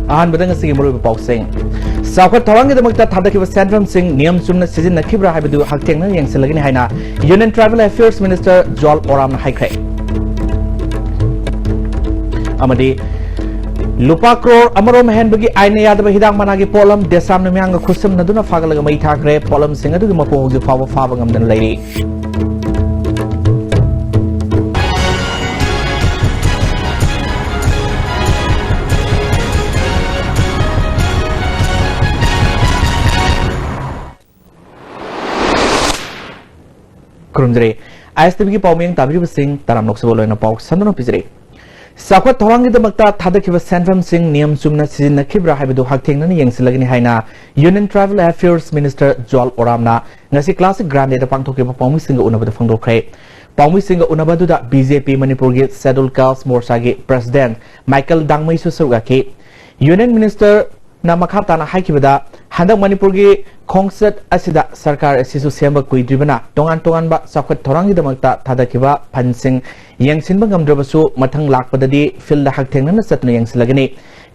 ahal badang asing muru pausing saukhat thawang ge damakta thadakiba centrum sing niyam chumna sizin nakhibra haibadu haktengna yengsilagini haina Union Tribal Affairs Minister Joel Oram na haikre amadi lupa crore amarom henbagi aina yadaba hidang managi polam desam na myang khusam naduna fagalaga mai thakre polam singa du mapo hogi fawa fawa ngamdan lairi kurumjere ISTB pauming tabri sing taram loksa bolona pauk sandono pijre sakwat thorangi damakta thadakiba centrum sing niyam chumna sizin nakhibra haibadu haktengna yengsilagini haina Union Tribal Affairs Minister Joel Oramna ngasi classic grande da pangthokiba paumi singa unabada phangdokre paumi singa unabadu da BJP Manipur ge Scheduled Caste Morcha ge President Michael Dangmai su surgaki Union Minister na makhatana haikibada handak Manipur ge Kongsat asida sarkar asisu semba kuidribana tongan tongan ba sakwat thorangi damakta thadakiba phansing yengsinba ngamdrabasu mathang lakpadadi field haktengna satna yengsilagani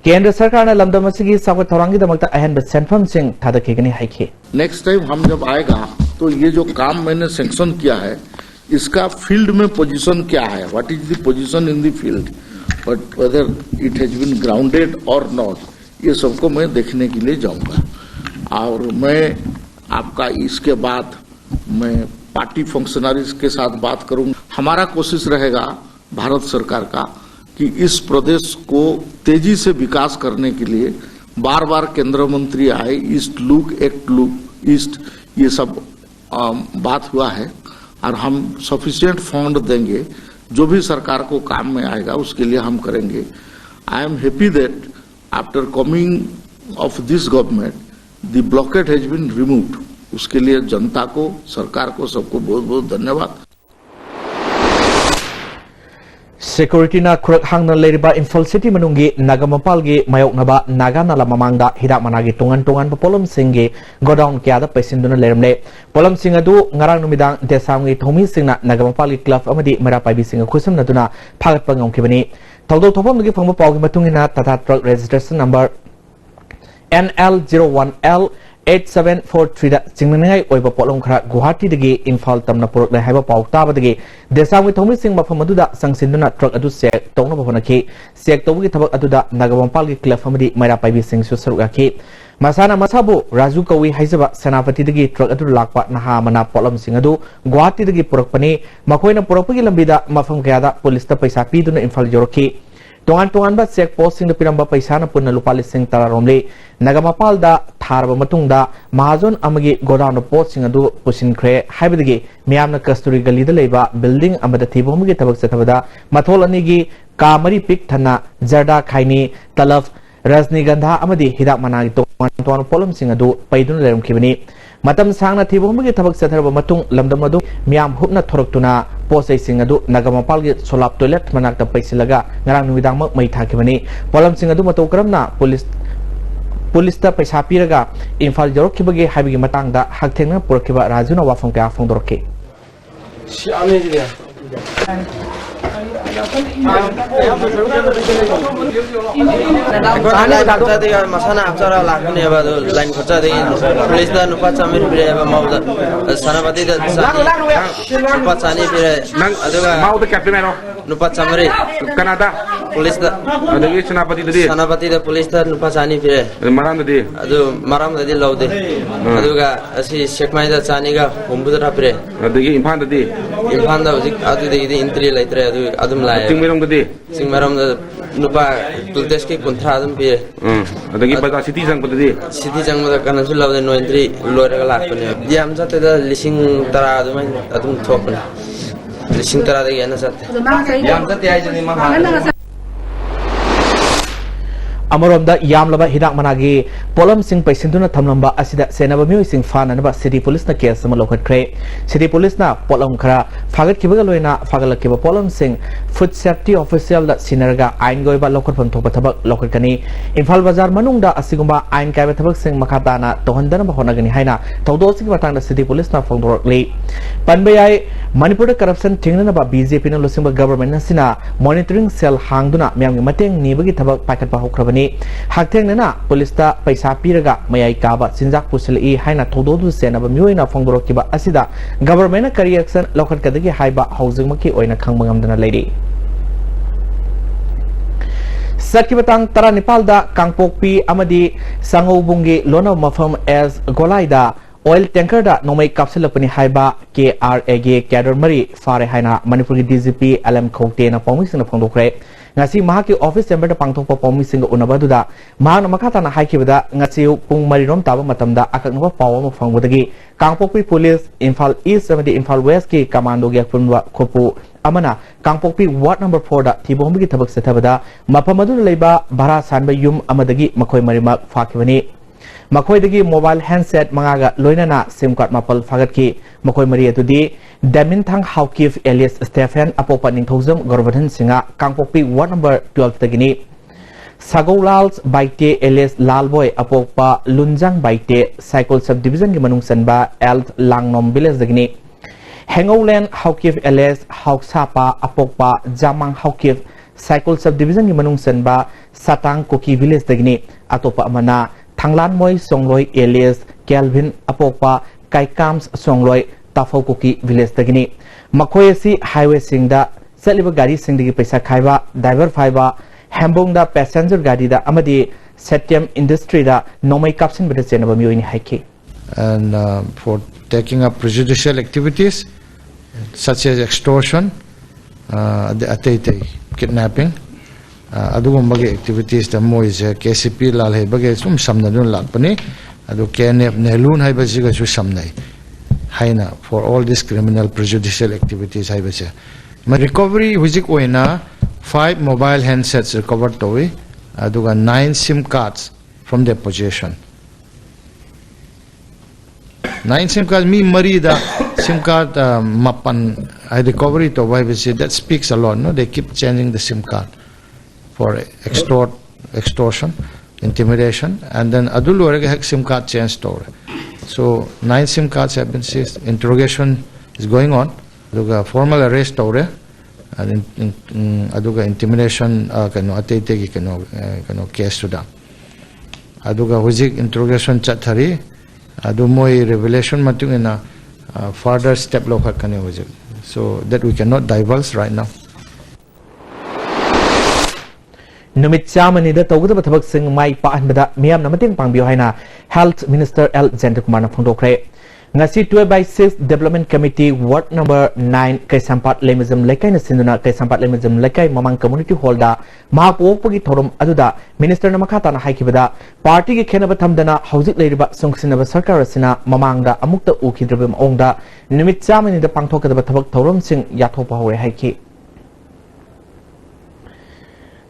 केंद्र सरकार ने लमदम असगी सावत थोरांगी दमकता अहन Centrum Singh थादकेगनी हाइखे next time हम जब आएगा तो ये जो काम मैंने सैंक्शन किया है इसका फील्ड में पोजीशन क्या है what is the position in the field but whether it has been grounded और नॉट ये सबको मैं देखने के लिए जाऊंगा और मैं आपका इसके बाद मैं पार्टी फंक्शनरीज के साथ बात करूंगा हमारा कोशिश रहेगा भारत सरकार का कि इस प्रदेश को तेजी से विकास करने के लिए बार बार केंद्र मंत्री आए east look act look east ये सब बात हुआ है और हम सफिशिएंट फंड देंगे जो भी सरकार को काम में आएगा उसके लिए हम करेंगे I am happy that after coming of this government the blockade has been removed उसके लिए जनता को सरकार को सबको बहुत बहुत धन्यवाद Security na kurak hangna leiriba Imphal City manungi Nagamapal ge mayoknaba Naga nala mamangda hidak managi tungan polom singge godown kyada paisinduna lerimle polom singadu ngarang numidang desamgi thomi singna Nagamapal ge club amadi marapai bi singa khusam naduna phagat pangong kibani thawdo thopam gi phangba pawgi matungina Tata truck registration number NL01L 8743 da chingmangai oiba polom khara Guwahati dagi Imphal tamna purok lai haiba paw tabadagi desami thomi sing mafam aduda sangsinduna truck adu sek tongna bhonaki sek tawgi thabak aduda Nagampal gi club amadi maira paibi sing su sarugaki masana masabu Raju kawi haizaba Senapati dagi truck adu lakpa naha mana polom sing adu Guwahati dagi purakpani makoina purakpagi lambida mafam kayada police ta paisa piduna Imphal joroki tongan ba check post sing piramba paisa na punna lupa lising tara romle Nagamapal da tharba matungda mahazon amagi godown post sing adu pusinkhre haibadagi miyamna Kasturi gali da leiba building amada thibomgi tabak sathabada mathol ani gi kamari pik thana jarda khaini talaf rajnigandha amadi hidak managi tongan polom sing adu paidun lerum kibani matam sangna thibomgi tabak satharba matung lamdam adu miyam hupna thoroktuna posai sing adu Nagamapal gi solap toilet manakta paisilaga ngarang numidang mak mai thakibani polom sing adu mato kramna police ta paisa piraga Imphal jorokibagi haibigi matangda haktengna purkiba Rajuna wafam ka phongdorke masana acara lakune ba line kharcha de police da nupa chamir bire ba mauda sanapati da nupa chani bire aduga mauda captain ero nupa chamri kanada police da adagi sanapati da police da nupa chani bire maram da di laude aduga asi shekmai da chani ga hombudra bire adagi imphal da hojik adu de intri laitre adum lai singmaram da nupa tultes ke kontra adum bire adagi bata city jang da kana su laude no entry loiraga lakone diam jate da lising tara adum thopne lising tara de yana jate yam jate ai jani ma Amaromda yamlaba hidak managi polom sing paisinduna thamlamba asida senaba myo sing fananaba city police na case sama lokhatkre city police na polom khara fagat kibaga loina fagalakiba polom sing food safety official da sinarga ain goiba lokhotpham thopa thabak lokhatkani Imphal bazar manungda asigumba ain kaiba thabak sing makhatana tohandana bahonagani haina thawdo sing matangda city police na phongdorokle panbayai Manipur corruption thingnaba BJP na losingba government na sina monitoring cell hangduna myamgi mateng nibagi thabak paikhatpa hokrabani bani haktheng na police ta paisa piraga mayai kaba sinjak pusali haina thododu sena ba mioina phongdoro kiba asida government na kari action lokhat kadagi haiba housing maki oina khangmangam dana leiri Sakibatang Tara Nepalda Kangpokpi Amadi Sangobungi Lona Mafam as Golaida oil tanker da nomai kapsilapani haiba KRA ge cadre mari fare haina Manipuri DGP LM Khokte na promise na phongdokre ngasi mahaki office chamber da pangthokpa promise singa unabaduda mahana makata na haikibada ngasi pung mari rom taba matamda akaknaba pawa ma phongbodagi Kangpokpi police Imphal East amadi Imphal West ki commando ge punwa khopu amana Kangpokpi ward number 4 da thibombi ki thabak sethabada mapamadu leiba bhara sanba yum amadagi makhoi marimak fakibani Makoidagi mobile handset mangaga loinana SIM card mapal fagatki makoi mari atudi Daminthang Haukif alias Stephen apopa ningthozam Gorvadhan Singa Kangpokpi ward number 12 tagini Sagolals Baite alias Lalboy apopa Lunjang Baite cycle subdivision ki manung sanba Elt Langnom village dagini Hangowland Haukif alias Hauksapa apopa Jamang Haukif cycle subdivision ki manung sanba Satang Koki village dagini atopa amana Thanglan Moi Songloi alias Kelvin Apopa Kaikams Songloi Tafokuki village dagini Makoyasi highway singda Saliba gari singdagi paisa khaiba driver phaiba Hambong da passenger gari da amadi Satyam industry da nomai kapsin bada chenaba mioini haiki and for taking up prejudicial activities such as extortion kidnapping adugumagi activities da moise KCP lal he bage sum samnadun lakpani adu KNF nelun hai bajiga su samnai haina for all these criminal prejudicial activities hai bache ma recovery hujik oina 5 mobile handsets recovered towi aduga 9 SIM cards from their possession 9 SIM cards mi marida SIM card mapan I recovery to why bache that speaks a lot no they keep changing the SIM card for extortion, intimidation, and then Adul Warega SIM card change store. So 9 SIM cards have been seized. Interrogation is going on. Aduga formal arrest store and aduga intimidation kano atete kano case to them. Aduga hujik interrogation chathari adu moi revelation matungina further step lokha kane hujik. So that we cannot divulge right now. Numit Chamani the Toguda Tabak Sing Mai Pa and Bada Miam Namatin Pang Biohina Health Minister L. Zendakumana Phongdokre Ngasi 12/6 Development Committee Ward number 9 Kaisampat Lemism Lekai Sinduna Kaisampat Lemism Lekai Mamang Community Holder Mahapokpagi Thorum Aduda Minister Namakata na Haikibada Party ki Khenaba Thamdana Hauzik Leiriba Sungsinaba Sarkar Asina Mamangda Amukta Ukidribim Ongda Numit Chamani the Pangthokadaba Tabak Thorum Sing Yathopa Hore Haiki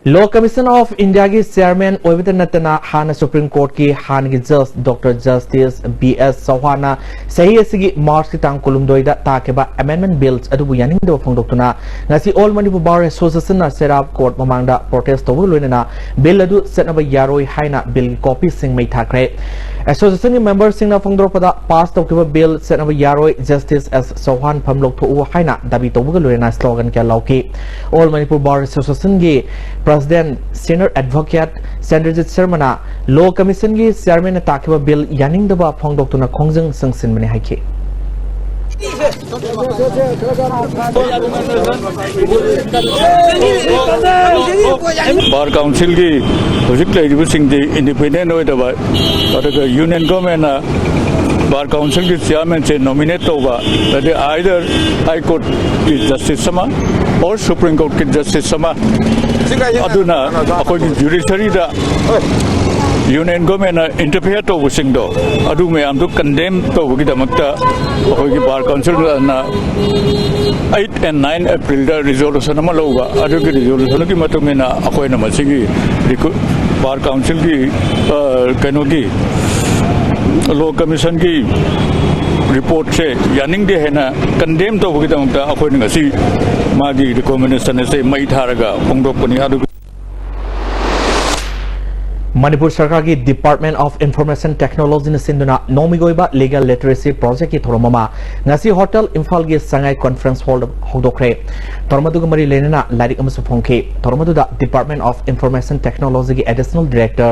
Law Commission of India ki chairman Oivita Natana Hana Supreme Court ki Hana ki Judge Dr. Justice B.S. Sawhana Sahi asigi March ki tang kulumdoida takeba amendment bills adubu yaning do phongdoktuna ngasi All Manipur Bar Association na set up court mamangda protest tobu loinana bill adu setnaba yaroi haina bill copy sing mai thakre Association ki members sing na phongdorpada pass tokiba bill setnaba yaroi Justice S. Sawhan phamlok thu haina dabi tobu loina slogan kya lauki All Manipur Bar Association ki President Senior Advocate Sandrajit Sharma Law Commission ki chairman takiba bill yaning daba phongdoktuna khongjang sangsin mane haiki Bar Council ki hojik lai sing di independent hoy daba aduga union government Bar Council ki chairman se nominate hoga that either High Court ki Justice Sama or Supreme Court ki Justice Sama aduna akoi judiciary da union government interfere to sing do adu me am to condemn to gi damakta akoi ki Bar Council na 8 and 9 April da resolution ma loga adu ki resolution ki matume na akoi na masigi Bar Council ki kano ki Law Commission ki report se yaning de hena condemn to gi damakta akoi ngasi magi recommendation se mai tharaga phongdok pani adu Manipur Sarkar ki Department of Information Technology na sinduna nomigoiba legal literacy project ki thoromama ngasi hotel Imphal gi Sangai conference hall hodokre tormadu mari lenena larik amasu phongke tormadu da Department of Information Technology ki additional director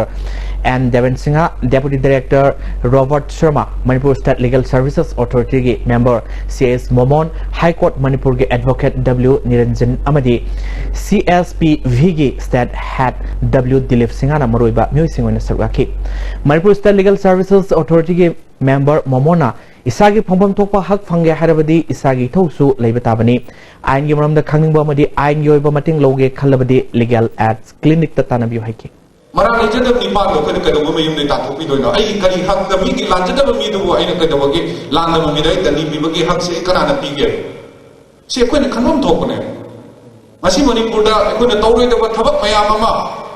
and Devin Singha deputy director Robert Sharma Manipur State Legal Services Authority ki member CS Momon High Court Manipur ki advocate W Niranjan Amadi CSP V ki state head W Dilip Singha na maroiba Music on Saraki. Manipur State Legal Services Authority member Momona Isagi Pompom Topa Hak Fange Harabadi Isagi Tosu Lebetabani Ain Yamam the Kanging Bomadi Ain Yoba Mating Loge Kalabadi Legal Ads Clinic Tatanabu Hiki. Mara legend ni pa ko ka do mayum ni ta thopi do no ai kari hak da mi ki lanjada ba mi do ai na ka do ge lan da mi dai da ni bi ba ge hak se kana na pi ge se ko ni khanom thok ne masi Manipur da ko na tawroi da ba thabak mayam ama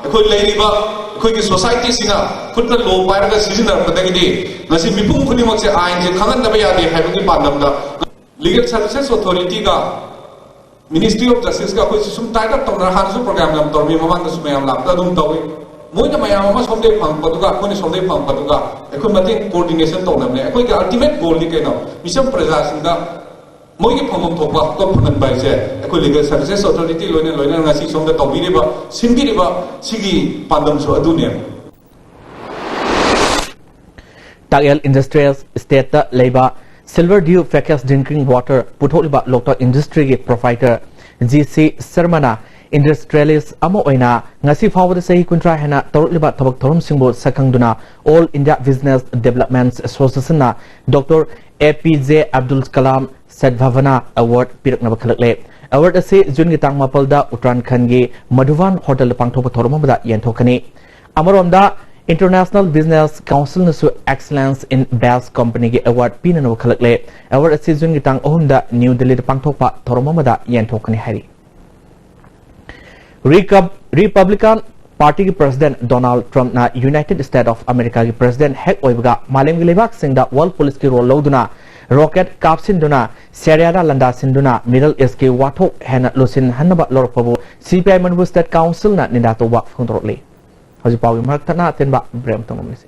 ko leiri ba ko ki society sina khutna lo pai ga sizina ba da gi masi mipum khuni mak se ain je khangan da ba ya de hai ba ki pandam da Legal Services Authority ga Ministry of Justice ka ko sum tied up tawna han su program lam tor mi mamang da su mayam lap da dum tawi Moina mayam ama somde phang paduga ko ni somde phang paduga ko mating coordination to namne ko ga ultimate goal ni keno misam praja sinda moi ki phangom thokba ko phanan bai se ko Legal Services Authority loina ngasi somda tawbiri ba sinbiri ba sigi pandam so adune Tagyal Industrial State Labor Silver Dew Focus Drinking Water Putholiba Lokta Industry ki provider GC Sarmana Industrialist Amo Oina Ngasi Fawad Sahi Kuntra Hena Torliba Tabak Thorum Singbo Sakangduna All India Business Development Association na Dr. APJ Abdul Kalam Sadbhavana Award Pirak Nabakhalakle Award ase Jun ki tang mapalda Uttarakhand gi Madhuvan Hotel Pangthopa Thoromamada Yenthokani Amaromda International Business Council nasu Excellence in Best Company ki Award Pina Nabakhalakle Award ase Jun ki tang Ohunda New Delhi Pangthopa Thoromamada Yenthokani Hari Republican Party ki President Donald Trump na United States of America ki President Hek Oibaga Malem ki Lebak Singda World Police ki role loduna Rocket Kapsinduna Seriada Landa Sinduna Middle East ki Wathok Hena Lusin Hanaba Lorpabu CPI Manipur State Council na Nindato Wak Fungtorli Haji Pawi Mark Tana Tenba Brem Tongomisi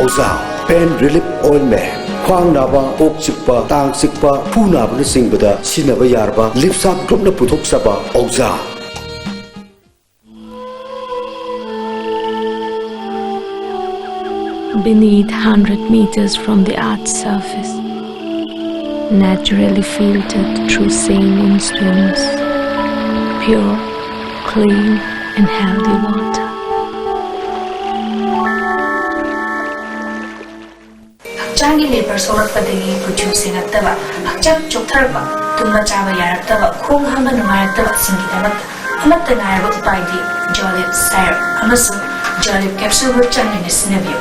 Oza Pain Relief Ointment Khwang naba ok sikpa tang sikpa phu naba na singbada sinaba yarba lipsap group na puthok saba Oza Beneath 100 meters from the Earth's surface, naturally filtered through saline stones, pure, clean and healthy water. Changi labor solar padagi producing at taba, Akchak Choktarba, Tumba Chava Yarataba, Kung Hamanamarataba Singidamat, Amatanara Paidi, Jolly Sire, Amasu, Jolly Capsule Changi Snevio.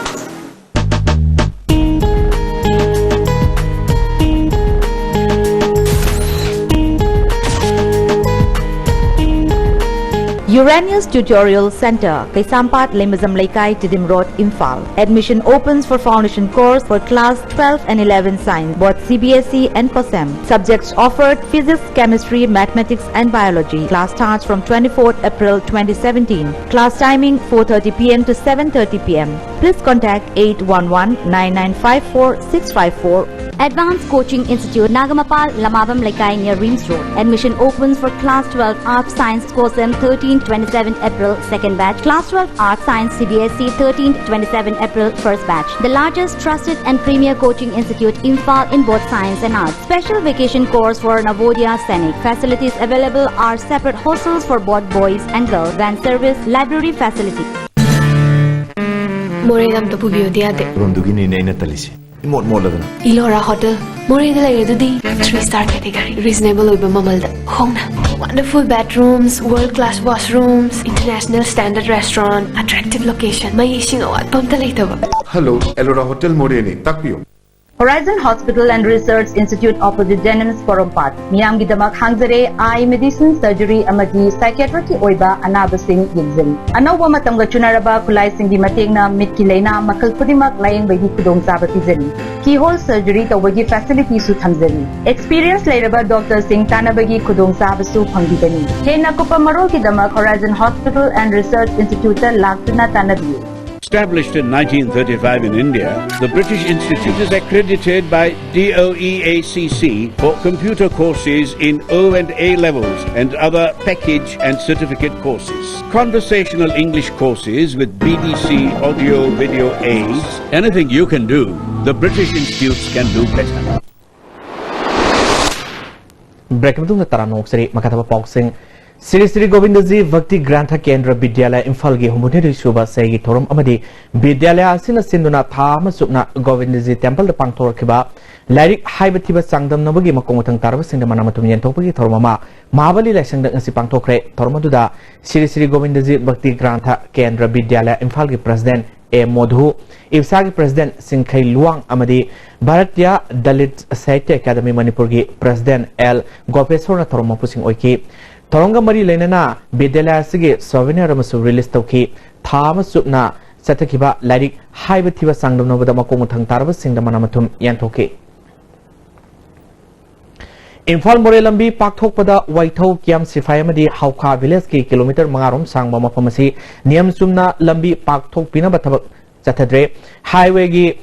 Uranius Tutorial Center, Kaisampat, Lemazam Laikai, Tidim Road, Imphal. Admission opens for foundation course for class 12 and 11 science, both CBSE and COSEM. Subjects offered physics, chemistry, mathematics and biology. Class starts from 24th April 2017. Class timing 4:30 p.m. to 7:30 p.m. Please contact 811-9954-654. Advanced Coaching Institute, Nagamapal, Lamabam Laikai near Reams Road. Admission opens for Class 12 Arts Science COSEM 13-27 April 2nd batch. Class 12 Arts Science CBSE 13-27 April 1st batch. The largest trusted and premier coaching institute Imphal in both science and arts. Special vacation course for Navodaya Scenic. Facilities available are separate hostels for both boys and girls. Van service, library facility. Moredam to Pubiodiade. Rondugini Nena Talisi. More than Ilora Hotel. Moreda 3-star category. Reasonable over Mamalda. Hongna. Wonderful bedrooms, world-class washrooms, international standard restaurant, attractive location. May ishing awat pamta later. Hello, Elora Hotel Moreni. Takpio. Horizon Hospital and Research Institute opposite Jennings Porompat. Miyam gidamak hangzare eye medicine, surgery, amadi psychiatric oiba anabasing yinzin. Anawa matamga chunaraba kulai singdi matingna mitki leina makal pudimak laing bagi kudong sabati zani. Keyhole surgery tawagi facility su thamzani. Experience lairaba Dr. Singh tanabagi kudong sabasu phangibani. Hena kupa marol gidamak Horizon Hospital and Research Institute laktuna tanabi. Established in 1935 in India, the British Institute is accredited by DOEACC for computer courses in O and A levels and other package and certificate courses. Conversational English courses with BBC audio video aids. Anything you can do, the British Institutes can do better. Breaking the Taranok Sri Makataba Boxing. Sri Sri Govindaji Bhakti Grantha Kendra Vidyalaya Imphal gi Humuniri Shuba Segi Thorum Amadi Vidyalaya Asina Sinduna Thama Sukna Govindaji Temple the Pangtor Kiba Lyric Haibatiba Sangdam Nabagi Makongutang Tarva Sindamana Matumian Topagi Tormama Mahabali Lesang the Nasi Pangtokre Tormaduda Sri Sri Govindaji Bhakti Grantha Kendra Vidyalaya Imphal gi President A Modhu Ifsagi President Singkhai Luang Amadi Bharatya Dalit Sahitya Academy Manipur gi President L Gopeswarna Torma Pusing Oiki Toronga Mari Lenana, Bidela Sige, Souvenir Ramasu release Toki, Thama Supna, Satakiba, Lyric, Haibativa Sangdom Nova the Makomutang Tarva Sing the Manamatum Yantoki. Imphal Morelambi, Pak Tokpada, Waito, Kiam Sifayamadi, Hauka Vileski, Kilometer Mangarum, Sang Mama Pharmacy, Niam Sumna, Lambi, Pak Tok Pina Batabak, Satadre, Highway.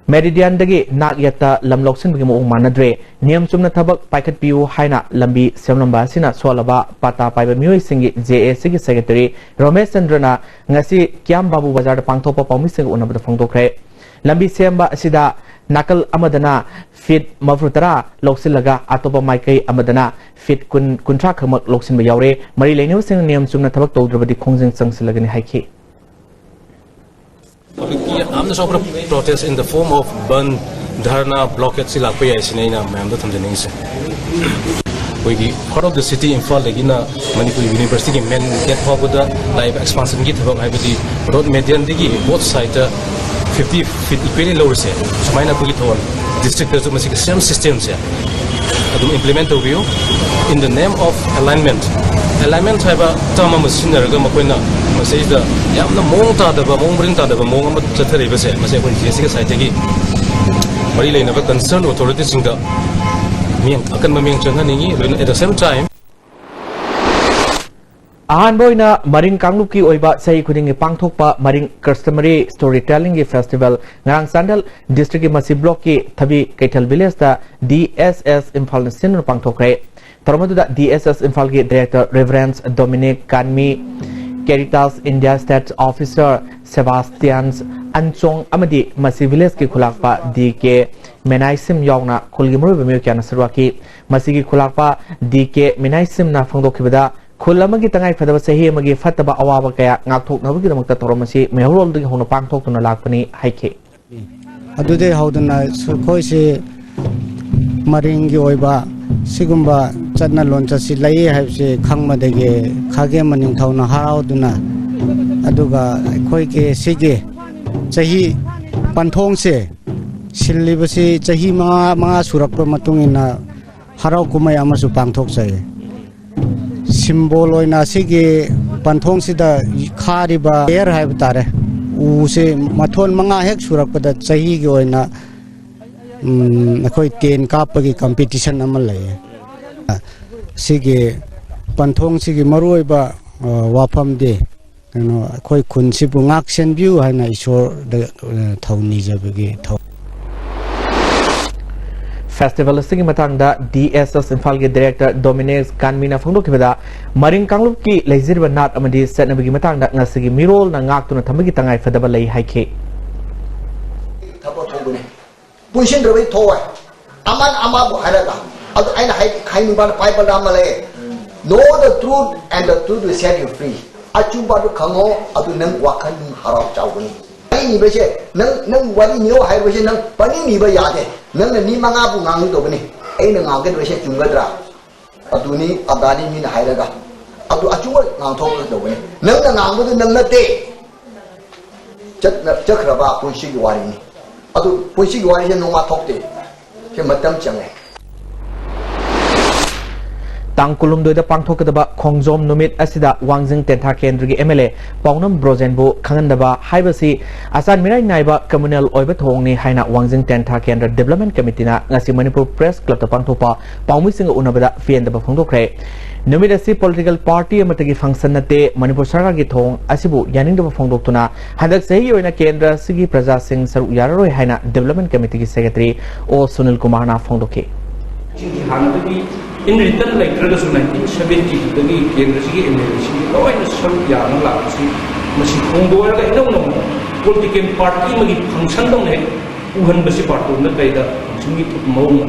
Meridian dagi nak yata lam loksin bagi mo manadre niam sumna thabak paikat piu haina lambi semlamba sina swalaba pata paiba mioi singi JAC gi secretary Ramesh Chandrana ngasi Kiam Babu Bazar pangthopa pawmi sing unabda phongtokre lambi semba asida nakal amadana fit mafrutara loksilaga atopa maikai amadana fit kuntra khamak loksin ba yaure mari leinu sing niam sumna thabak tawdrabadi khongjing changsilagani haiki. I'm the sort of protest in the form of burn, dharna, blockade, silapaya, Sinena, Mamda Tanzanese. We part of the city in Fall, Legina, Manipur University, men get forward live expansion git about Ibidi, road median digi, both sides 50 feet equally lower say. Smina Pugito, district does the same systems here. Implement a view in the name of alignment. Alignment have a term of sinner Gamaquina, says the Yamna Monta, the Mombrinta, the Mongama Chatari, Masay when Jessica Saitegi. Marile never concerned authorities in the Akanaming Chanani at the same time. Ahan boina Maring Kangluki Oiba Say Kuding Pangtokpa Maring Customary Storytelling Festival Ngang Sandal District Masi Blocky Tabi Ketal Village DSS Imphal Sin Pangtokre Tormaduda DSS Imphal Director Reverend Dominic Kanmi Caritas India State Officer Sebastians Anchong Amadi Masi Village Ki Khulakpa DK Menaisim Yongna Khulgimuru Bemyokiana Sarwaki Masigi Khulakpa DK Menaisim Na Phongdokibada Kulamagi Tangai Fadaba Sahi Magi Fataba Awaba Kaya Ngaktok Navagi Maka Toromasi Mehrol the Hono Pangtok to Nalakani Haike. Adude Haudana Sukoisi Maringi Oiba Sigumba Chadna Loncha Silai have say Kangmadege Kage Maning Tauna Harauduna Aduga Koike Sige Sahi Pantong se Silibasi Sahi Maa Surapa Matungina Harau Kumay Amasu Pangtok say. Symbol oina sige panthong sida khariba air haibtare use mathon manga hek surakpada chahi gi oina khoi 10 kapagi competition amal lai sige panthong sige maroiba wafam de no khoi khunsi bu ngak sen view haina isor thauni jabagi Festival Singing Matanga DSS Imphal Director Dominic Kanmina Phongdokibada Maring Kangluki Lazirba Nat Amadi Setnabigi Matanga Nasigi Mirol Nangak to Tamagi Tangai Fadaba Lay Haike. Pushing the way toy. Aman Amabu Haraga. I Hainuban Piper Damale. Know the truth and the truth will set you free. Achuba Kango, Adunam Wakan Harap Chawani. Ni beshe nang wali niyo hai beshe nang pani ni ba yade nang ni manga bu ngang do bani ai nang ngang ke beshe chungadra aduni adani min hai raga adu achuma ngang thok do bani nang ngang bu nang na te chakraba punshi wari ni अदु pussy की वारी से नोमा थोकते के मतम चंगे Tangkulum doida pangthokadaba khongjom numit asida wangjing tentha kendra gi MLA Pawnam Brojenbu khangandaba haibasi asan mirai naiba communal oiba thongni haina wangjing tentha kendra development committee na ngasi Manipur Press Club ta pangthopa pawmi sing unabada fiendaba phongdokre numit asi political party amatagi function nate Manipur sarkar gi thong asibu yaningdaba phongdoktuna hadak sahi oina kendra sigi praja sing saru yararoi haina development committee gi secretary O Sunil Kumar na phongdoke in return like 1970 dagi kendra sigi emergency law in some yana la si masi khongdo ga ino no political party magi function dong ne uhan basi party na kaida sungi mawng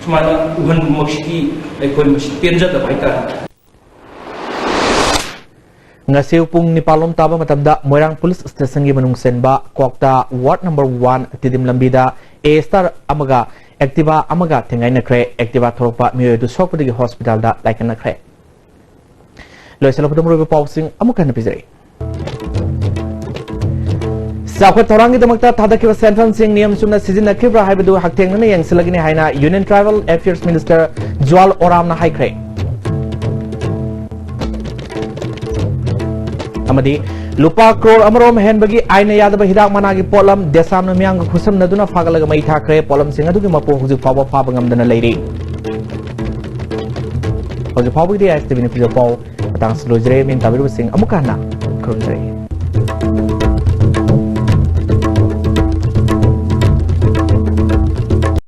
sumana uhan maksi like koi masi penja da baita ngasiu pung nipalom taba matamda Moirang Police Station gi manung senba Kwakta Ward number 1 Tidim Lambida A star amaga Activa amaga thengai nakre Activa thoropa miyo du sokpudi hospital da laikan nakre loisala pudum robe pausing amukan napizari Sakwa thorangi damakta thadakiwa central sing niyam sumna sizin nakibra haibadu hakteng na yang silagini haina Union Tribal Affairs Minister Jual Oram na haikre amadi lupa crore amarom henbagi aina yadaba hidak managi polam desam na miyang khusam naduna fagalaga mai thakre polam singa dugi mapo huju phawa phaba ngamdana leiri hoju phabu di STV ni pijo paw tang slojre min tabiru sing amukana khurunjare